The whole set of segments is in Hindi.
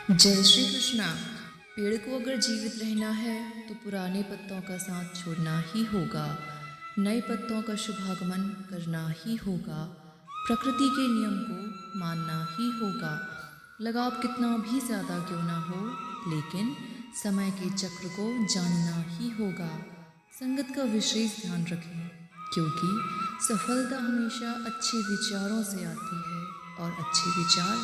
जय श्री कृष्णा। पेड़ को अगर जीवित रहना है तो पुराने पत्तों का साथ छोड़ना ही होगा, नए पत्तों का शुभागमन करना ही होगा, प्रकृति के नियम को मानना ही होगा। लगाव कितना भी ज़्यादा क्यों ना हो, लेकिन समय के चक्र को जानना ही होगा। संगत का विशेष ध्यान रखें, क्योंकि सफलता हमेशा अच्छे विचारों से आती है और अच्छे विचार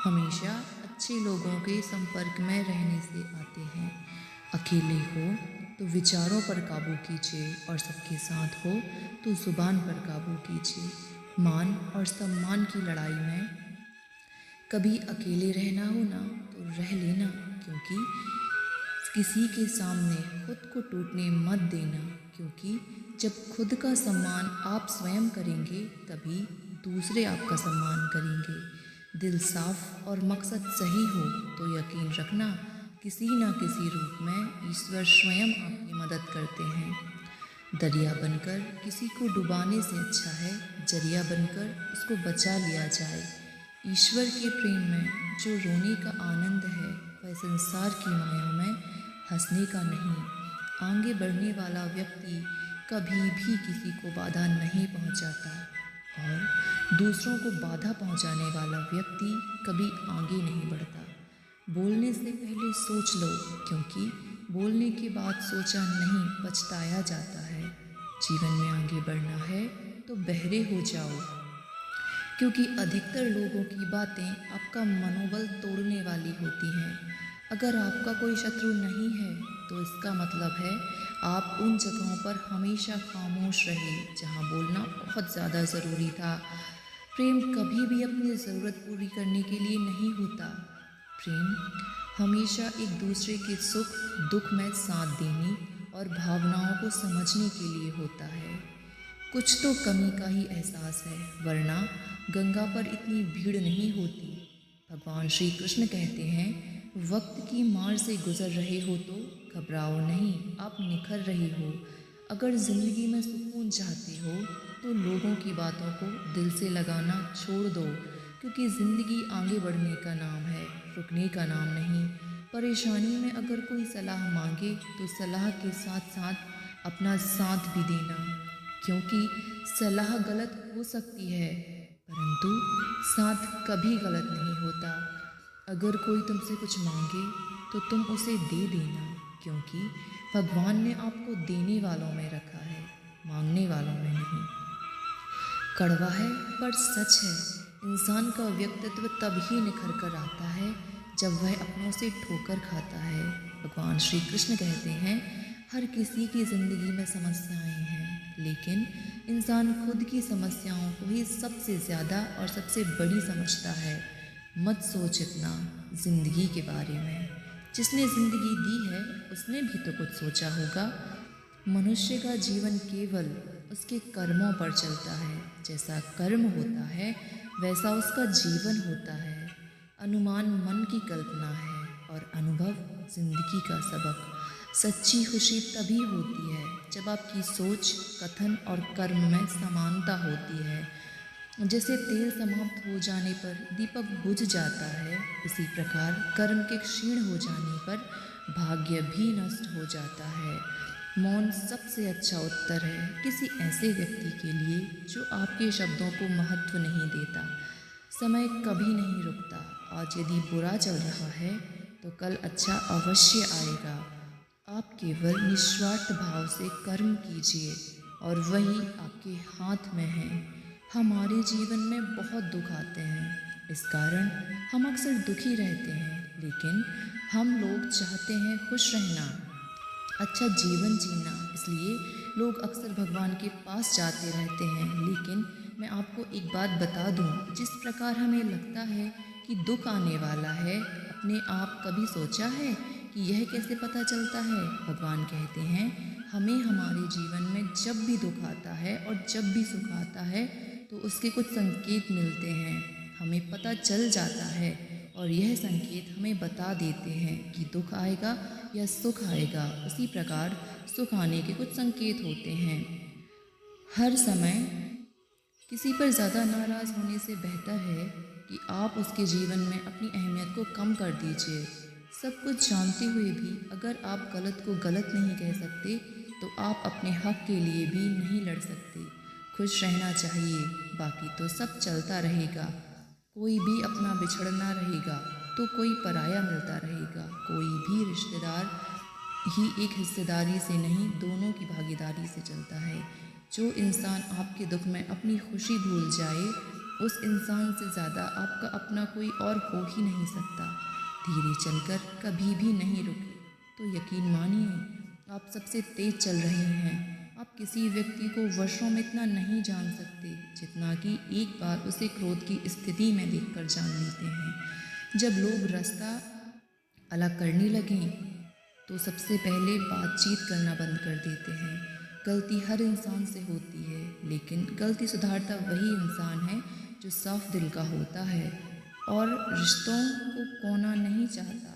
हमेशा अच्छे लोगों के संपर्क में रहने से आते हैं। अकेले हो तो विचारों पर काबू कीजिए और सबके साथ हो तो जुबान पर काबू कीजिए। मान और सम्मान की लड़ाई में कभी अकेले रहना हो ना तो रह लेना, क्योंकि किसी के सामने खुद को टूटने मत देना, क्योंकि जब खुद का सम्मान आप स्वयं करेंगे तभी दूसरे आपका सम्मान करेंगे। दिल साफ और मकसद सही हो तो यकीन रखना किसी न किसी रूप में ईश्वर स्वयं आपकी मदद करते हैं। दरिया बनकर किसी को डुबाने से अच्छा है जरिया बनकर उसको बचा लिया जाए। ईश्वर के प्रेम में जो रोने का आनंद है वह संसार की माया में हंसने का नहीं। आगे बढ़ने वाला व्यक्ति कभी भी किसी को बाधा नहीं पहुंचाता और दूसरों को बाधा पहुंचाने वाला व्यक्ति कभी आगे नहीं बढ़ता। बोलने से पहले सोच लो, क्योंकि बोलने के बाद सोचा नहीं पछताया जाता है। जीवन में आगे बढ़ना है तो बहरे हो जाओ, क्योंकि अधिकतर लोगों की बातें आपका मनोबल तोड़ने वाली होती हैं। अगर आपका कोई शत्रु नहीं है तो इसका मतलब है आप उन जगहों पर हमेशा खामोश रहे जहां बोलना बहुत ज़्यादा ज़रूरी था। प्रेम कभी भी अपनी ज़रूरत पूरी करने के लिए नहीं होता। प्रेम हमेशा एक दूसरे के सुख दुख में साथ देने और भावनाओं को समझने के लिए होता है। कुछ तो कमी का ही एहसास है, वरना गंगा पर इतनी भीड़ नहीं होती। भगवान श्री कृष्ण कहते हैं, वक्त की मार से गुजर रहे हो तो घबराओ नहीं, आप निखर रहे हो। अगर ज़िंदगी में सुकून चाहते हो तो लोगों की बातों को दिल से लगाना छोड़ दो, क्योंकि ज़िंदगी आगे बढ़ने का नाम है, रुकने का नाम नहीं। परेशानी में अगर कोई सलाह मांगे तो सलाह के साथ साथ अपना साथ भी देना, क्योंकि सलाह गलत हो सकती है परंतु साथ कभी गलत नहीं होता। अगर कोई तुमसे कुछ मांगे तो तुम उसे दे देना, क्योंकि भगवान ने आपको देने वालों में रखा है, मांगने वालों में नहीं। कड़वा है पर सच है, इंसान का व्यक्तित्व तब ही निखर कर आता है जब वह अपनों से ठोकर खाता है। भगवान श्री कृष्ण कहते हैं, हर किसी की ज़िंदगी में समस्याएं हैं, लेकिन इंसान खुद की समस्याओं को ही सबसे ज़्यादा और सबसे बड़ी समझता है। मत सोच इतना ज़िंदगी के बारे में, जिसने ज़िंदगी दी है उसने भी तो कुछ सोचा होगा। मनुष्य का जीवन केवल उसके कर्मों पर चलता है, जैसा कर्म होता है वैसा उसका जीवन होता है। अनुमान मन की कल्पना है और अनुभव जिंदगी का सबक। सच्ची खुशी तभी होती है जब आपकी सोच, कथन और कर्म में समानता होती है। जैसे तेल समाप्त हो जाने पर दीपक बुझ जाता है, इसी प्रकार कर्म के क्षीण हो जाने पर भाग्य भी नष्ट हो जाता है। मौन सबसे अच्छा उत्तर है किसी ऐसे व्यक्ति के लिए जो आपके शब्दों को महत्व नहीं देता। समय कभी नहीं रुकता, आज यदि बुरा चल रहा है तो कल अच्छा अवश्य आएगा। आप केवल निस्वार्थ भाव से कर्म कीजिए और वही आपके हाथ में है। हमारे जीवन में बहुत दुख आते हैं, इस कारण हम अक्सर दुखी रहते हैं, लेकिन हम लोग चाहते हैं खुश रहना, अच्छा जीवन जीना, इसलिए लोग अक्सर भगवान के पास जाते रहते हैं। लेकिन मैं आपको एक बात बता दूं, जिस प्रकार हमें लगता है कि दुख आने वाला है, अपने आप कभी सोचा है कि यह कैसे पता चलता है? भगवान कहते हैं, हमें हमारे जीवन में जब भी दुख आता है और जब भी सुख आता है तो उसके कुछ संकेत मिलते हैं, हमें पता चल जाता है और यह संकेत हमें बता देते हैं कि दुख आएगा या सुख आएगा। उसी प्रकार सुख आने के कुछ संकेत होते हैं। हर समय किसी पर ज़्यादा नाराज़ होने से बेहतर है कि आप उसके जीवन में अपनी अहमियत को कम कर दीजिए। सब कुछ जानते हुए भी अगर आप गलत को गलत नहीं कह सकते तो आप अपने हक के लिए भी नहीं लड़ सकते। खुश रहना चाहिए, बाकी तो सब चलता रहेगा। कोई भी अपना बिछड़ना रहेगा तो कोई पराया मिलता रहेगा। कोई भी रिश्तेदार ही एक हिस्सेदारी से नहीं, दोनों की भागीदारी से चलता है। जो इंसान आपके दुख में अपनी खुशी भूल जाए, उस इंसान से ज़्यादा आपका अपना कोई और हो ही नहीं सकता। धीरे चलकर कभी भी नहीं रुके तो यकीन मानिए आप सबसे तेज चल रहे हैं। आप किसी व्यक्ति को वर्षों में इतना नहीं जान सकते जितना कि एक बार उसे क्रोध की स्थिति में देखकर जान लेते हैं। जब लोग रास्ता अलग करने लगें तो सबसे पहले बातचीत करना बंद कर देते हैं। गलती हर इंसान से होती है, लेकिन गलती सुधारता वही इंसान है जो साफ दिल का होता है और रिश्तों को खोना नहीं चाहता।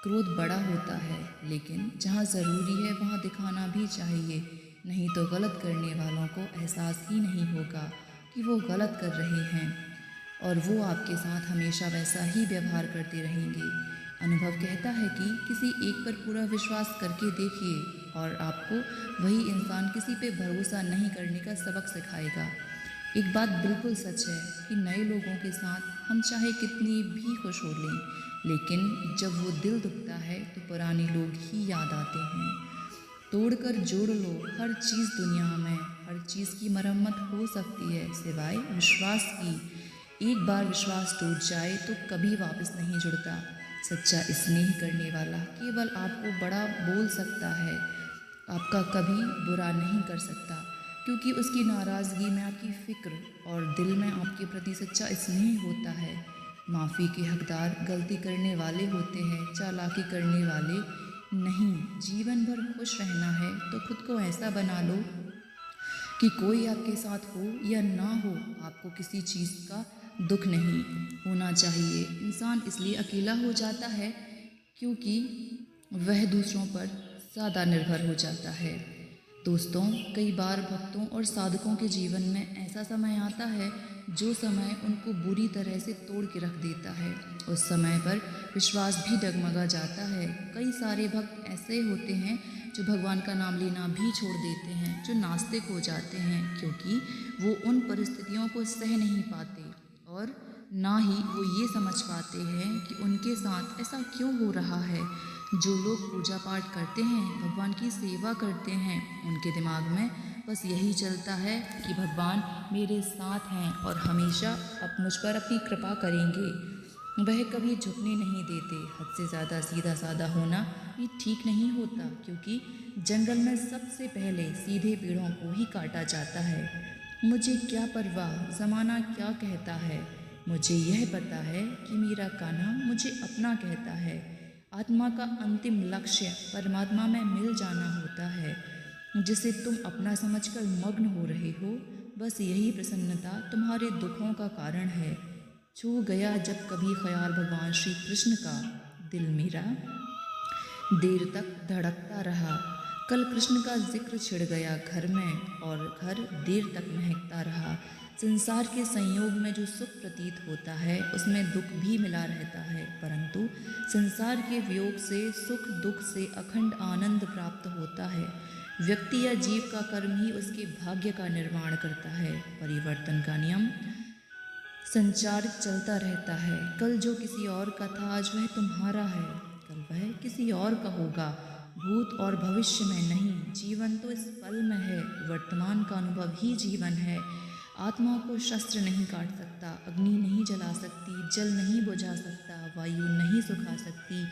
क्रोध बड़ा होता है, लेकिन जहाँ ज़रूरी है वहाँ दिखाना भी चाहिए, नहीं तो गलत करने वालों को एहसास ही नहीं होगा कि वो गलत कर रहे हैं और वो आपके साथ हमेशा वैसा ही व्यवहार करते रहेंगे। अनुभव कहता है कि किसी एक पर पूरा विश्वास करके देखिए और आपको वही इंसान किसी पे भरोसा नहीं करने का सबक सिखाएगा। एक बात बिल्कुल सच है कि नए लोगों के साथ हम चाहे कितनी भी खुश हो लें, लेकिन जब वो दिल दुखता है तो पुराने लोग ही याद आते हैं। तोड़कर जोड़ लो, हर चीज़ दुनिया में, हर चीज़ की मरम्मत हो सकती है सिवाय विश्वास की। एक बार विश्वास टूट जाए तो कभी वापस नहीं जुड़ता। सच्चा स्नेह करने वाला केवल आपको बड़ा बोल सकता है, आपका कभी बुरा नहीं कर सकता, क्योंकि उसकी नाराज़गी में आपकी फ़िक्र और दिल में आपके प्रति सच्चा स्नेह होता है। माफ़ी के हकदार गलती करने वाले होते हैं, चालाकी करने वाले नहीं। जीवन भर खुश रहना है तो खुद को ऐसा बना लो कि कोई आपके साथ हो या ना हो, आपको किसी चीज़ का दुख नहीं होना चाहिए। इंसान इसलिए अकेला हो जाता है क्योंकि वह दूसरों पर ज़्यादा निर्भर हो जाता है। दोस्तों, कई बार भक्तों और साधकों के जीवन में ऐसा समय आता है जो समय उनको बुरी तरह से तोड़ के रख देता है। उस समय पर विश्वास भी डगमगा जाता है। कई सारे भक्त ऐसे होते हैं जो भगवान का नाम लेना भी छोड़ देते हैं, जो नास्तिक हो जाते हैं, क्योंकि वो उन परिस्थितियों को सह नहीं पाते और ना ही वो ये समझ पाते हैं कि उनके साथ ऐसा क्यों हो रहा है। जो लोग पूजा पाठ करते हैं, भगवान की सेवा करते हैं, उनके दिमाग में बस यही चलता है कि भगवान मेरे साथ हैं और हमेशा मुझ पर अपनी कृपा करेंगे। वह कभी झुकने नहीं देते। हद से ज़्यादा सीधा साधा होना ये ठीक नहीं होता, क्योंकि जंगल में सबसे पहले सीधे पेड़ों को ही काटा जाता है। मुझे क्या परवाह ज़माना क्या कहता है, मुझे यह पता है कि मेरा कान्हा मुझे अपना कहता है। आत्मा का अंतिम लक्ष्य परमात्मा में मिल जाना होता है, जिसे तुम अपना समझकर मग्न हो रहे हो। बस यही प्रसन्नता तुम्हारे दुखों का कारण है। छू गया जब कभी ख्याल भगवान श्री कृष्ण का, दिल मेरा देर तक धड़कता रहा। कल कृष्ण का जिक्र छिड़ गया घर में और घर देर तक महकता रहा। संसार के संयोग में जो सुख प्रतीत होता है उसमें दुख भी मिला रहता है, परंतु संसार के वियोग से, सुख दुख से अखंड आनंद प्राप्त होता है। व्यक्ति या जीव का कर्म ही उसके भाग्य का निर्माण करता है। परिवर्तन का नियम संचारित चलता रहता है। कल जो किसी और का था आज वह तुम्हारा है, कल वह किसी और का होगा। भूत और भविष्य में नहीं, जीवन तो इस पल में है। वर्तमान का अनुभव ही जीवन है। आत्मा को शस्त्र नहीं काट सकता, अग्नि नहीं जला सकती, जल नहीं बुझा सकता, वायु नहीं सुखा सकती।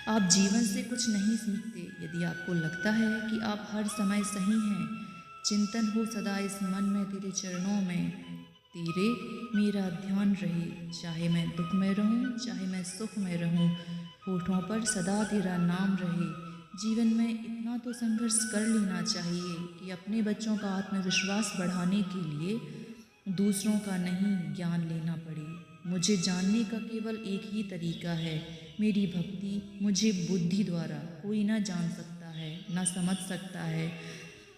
आप जीवन से कुछ नहीं सीखते। यदि आपको लगता है कि आप हर समय सही हैं, चिंतन हो सदा इस मन में तेरे चरणों में, तेरे मेरा ध्यान रहे। चाहे मैं दुख में रहूं, चाहे मैं सुख में रहूं, होठों पर सदा तेरा नाम रहे। जीवन में इतना तो संघर्ष कर लेना चाहिए कि अपने बच्चों का आत्मविश्वास बढ़ाने के लिए दूसरों का नहीं, ज्ञान लेना पड़े। मुझे जानने का केवल एक ही तरीका है, मेरी भक्ति। मुझे बुद्धि द्वारा कोई ना जान सकता है, ना समझ सकता है।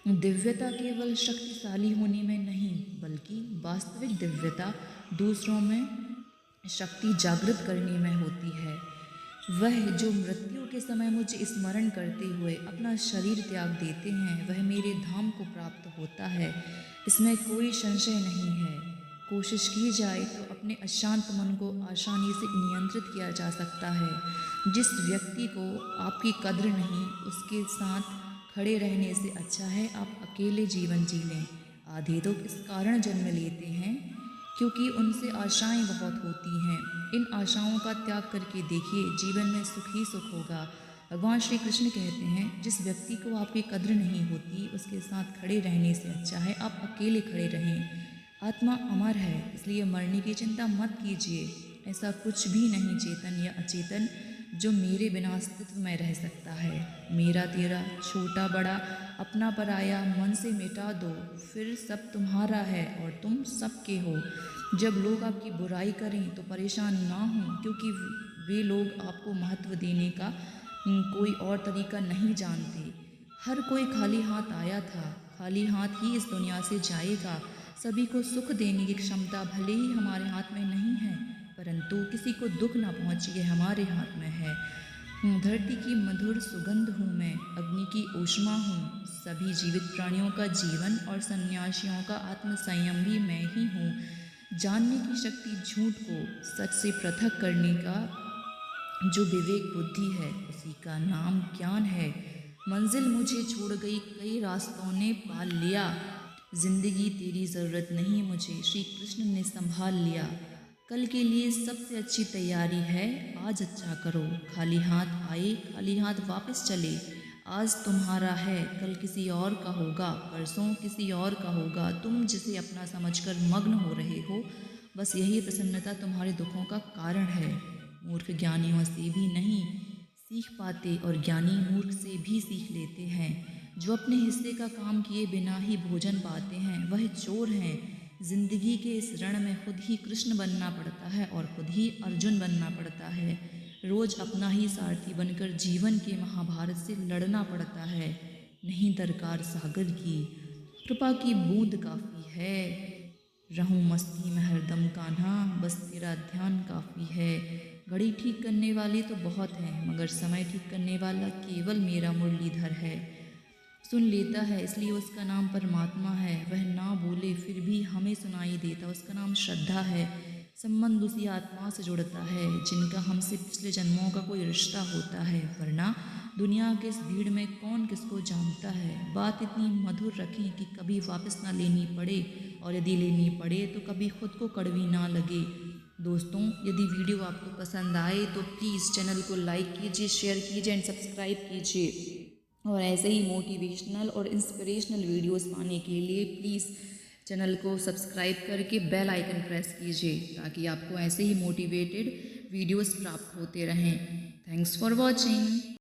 दिव्यता केवल शक्तिशाली होने में नहीं, बल्कि वास्तविक दिव्यता दूसरों में शक्ति जागृत करने में होती है। वह जो मृत्यु के समय मुझे स्मरण करते हुए अपना शरीर त्याग देते हैं, वह मेरे धाम को प्राप्त होता है, इसमें कोई संशय नहीं है। कोशिश की जाए तो अपने अशांत मन को आसानी से नियंत्रित किया जा सकता है। जिस व्यक्ति को आपकी कद्र नहीं, उसके साथ खड़े रहने से अच्छा है आप अकेले जीवन जी लें। आधे लोग इस कारण जन्म लेते हैं क्योंकि उनसे आशाएं बहुत होती हैं। इन आशाओं का त्याग करके देखिए, जीवन में सुख ही सुख होगा। भगवान श्री कृष्ण कहते हैं, जिस व्यक्ति को आपकी कद्र नहीं होती, उसके साथ खड़े रहने से अच्छा है आप अकेले खड़े रहें। आत्मा अमर है, इसलिए मरने की चिंता मत कीजिए। ऐसा कुछ भी नहीं, चेतन या अचेतन, जो मेरे बिना अस्तित्व में रह सकता है। मेरा तेरा, छोटा बड़ा, अपना पराया मन से मिटा दो, फिर सब तुम्हारा है और तुम सबके हो। जब लोग आपकी बुराई करें तो परेशान ना हों, क्योंकि वे लोग आपको महत्व देने का कोई और तरीका नहीं जानते। हर कोई खाली हाथ आया था, खाली हाथ ही इस दुनिया से जाएगा। सभी को सुख देने की क्षमता भले ही हमारे हाथ में नहीं है, परंतु किसी को दुख ना पहुँचे ये हमारे हाथ में है। धरती की मधुर सुगंध हूँ मैं, अग्नि की ऊष्मा हूँ, सभी जीवित प्राणियों का जीवन और सन्यासियों का आत्मसंयम भी मैं ही हूँ। जानने की शक्ति झूठ को सच से पृथक करने का जो विवेक बुद्धि है, उसी का नाम ज्ञान है। मंजिल मुझे छोड़ गई, कई रास्तों ने पाल लिया, जिंदगी तेरी ज़रूरत नहीं मुझे, श्री कृष्ण ने संभाल लिया। कल के लिए सबसे अच्छी तैयारी है, आज अच्छा करो। खाली हाथ आए, खाली हाथ वापस चले। आज तुम्हारा है, कल किसी और का होगा, परसों किसी और का होगा। तुम जिसे अपना समझकर मग्न हो रहे हो, बस यही प्रसन्नता तुम्हारे दुखों का कारण है। मूर्ख ज्ञानियों से भी नहीं सीख पाते और ज्ञानी मूर्ख से भी सीख लेते हैं। जो अपने हिस्से का काम किए बिना ही भोजन पाते हैं, वह चोर हैं। जिंदगी के इस रण में खुद ही कृष्ण बनना पड़ता है और खुद ही अर्जुन बनना पड़ता है। रोज अपना ही सारथी बनकर जीवन के महाभारत से लड़ना पड़ता है। नहीं दरकार सागर की, कृपा की बूंद काफ़ी है। रहूं मस्ती में हरदम कान्हा, बस तेरा ध्यान काफ़ी है। घड़ी ठीक करने वाले तो बहुत हैं, मगर समय ठीक करने वाला केवल मेरा मुरलीधर है। सुन लेता है इसलिए उसका नाम परमात्मा है। वह ना बोले फिर भी हमें सुनाई देता, उसका नाम श्रद्धा है। संबंध उसी आत्मा से जुड़ता है जिनका हमसे पिछले जन्मों का कोई रिश्ता होता है, वरना दुनिया के इस भीड़ में कौन किसको जानता है। बात इतनी मधुर रखें कि कभी वापस ना लेनी पड़े, और यदि लेनी पड़े तो कभी खुद को कड़वी ना लगे। दोस्तों, यदि वीडियो आपको पसंद आए तो प्लीज़ चैनल को लाइक कीजिए, शेयर कीजिए एंड सब्सक्राइब कीजिए। और ऐसे ही मोटिवेशनल और इंस्पिरेशनल वीडियोस पाने के लिए प्लीज़ चैनल को सब्सक्राइब करके बेल आइकन प्रेस कीजिए, ताकि आपको ऐसे ही मोटिवेटेड वीडियोस प्राप्त होते रहें। Thanks for watching.